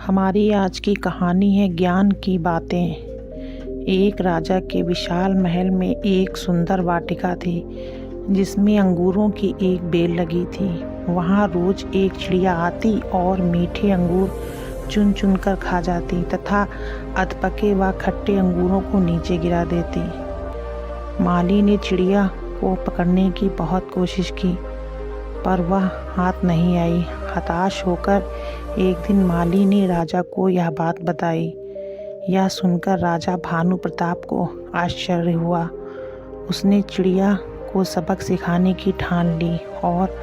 हमारी आज की कहानी है ज्ञान की बातें। एक राजा के विशाल महल में एक सुंदर वाटिका थी जिसमें अंगूरों की एक बेल लगी थी। वहाँ रोज एक चिड़िया आती और मीठे अंगूर चुन चुन कर खा जाती तथा अधपके व खट्टे अंगूरों को नीचे गिरा देती। माली ने चिड़िया को पकड़ने की बहुत कोशिश की पर वह हाथ नहीं आई। हताश होकर एक दिन माली ने राजा को यह बात बताई। यह सुनकर राजा भानु प्रताप को आश्चर्य हुआ। उसने चिड़िया को सबक सिखाने की ठान ली और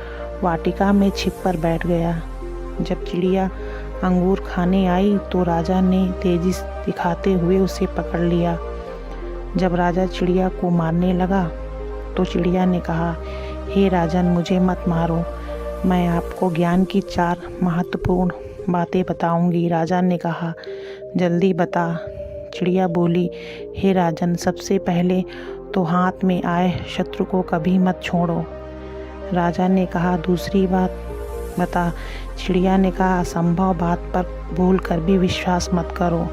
वाटिका में छिपकर बैठ गया। जब चिड़िया अंगूर खाने आई तो राजा ने तेजी दिखाते हुए उसे पकड़ लिया। जब राजा चिड़िया को मारने लगा तो चिड़िया ने कहा, हे राजन, मुझे मत मारो, मैं आपको ज्ञान की 4 महत्वपूर्ण बातें बताऊंगी। राजा ने कहा, जल्दी बता। चिड़िया बोली, हे राजन, सबसे पहले तो हाथ में आए शत्रु को कभी मत छोड़ो। राजा ने कहा, दूसरी बात बता। चिड़िया ने कहा, असंभव बात पर भूल कर भी विश्वास मत करो।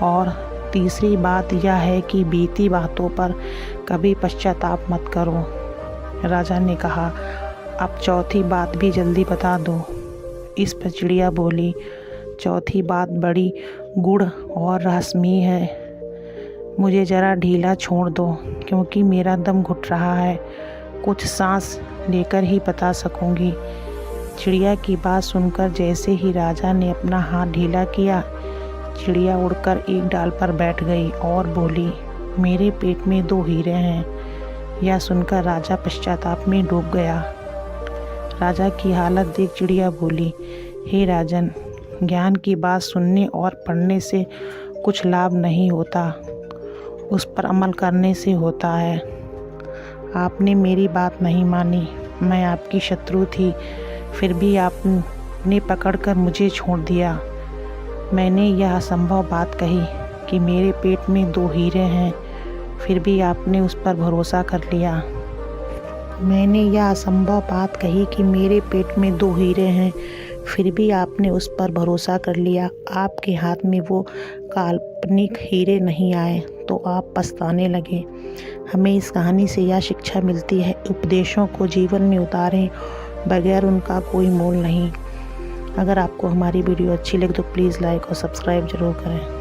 और तीसरी बात यह है कि बीती बातों पर कभी पश्चाताप मत करो। राजा ने कहा, अब चौथी बात भी जल्दी बता दो। इस पर चिड़िया बोली, चौथी बात बड़ी गूढ़ और रहस्यमयी है। मुझे ज़रा ढीला छोड़ दो क्योंकि मेरा दम घुट रहा है। कुछ सांस लेकर ही बता सकूंगी। चिड़िया की बात सुनकर जैसे ही राजा ने अपना हाथ ढीला किया, चिड़िया उड़कर एक डाल पर बैठ गई और बोली, मेरे पेट में 2 हीरे हैं। यह सुनकर राजा पश्चाताप में डूब गया। राजा की हालत देख चिड़िया बोली, हे राजन, ज्ञान की बात सुनने और पढ़ने से कुछ लाभ नहीं होता, उस पर अमल करने से होता है। आपने मेरी बात नहीं मानी। मैं आपकी शत्रु थी, फिर भी आपने पकड़कर मुझे छोड़ दिया। मैंने यह असंभव बात कही कि मेरे पेट में 2 हीरे हैं, फिर भी आपने उस पर भरोसा कर लिया। मैंने यह असंभव बात कही कि मेरे पेट में 2 हीरे हैं, फिर भी आपने उस पर भरोसा कर लिया। आपके हाथ में वो काल्पनिक हीरे नहीं आए तो आप पछताने लगे। हमें इस कहानी से यह शिक्षा मिलती है, उपदेशों को जीवन में उतारें, बगैर उनका कोई मोल नहीं। अगर आपको हमारी वीडियो अच्छी लगे तो प्लीज़ लाइक और सब्सक्राइब ज़रूर करें।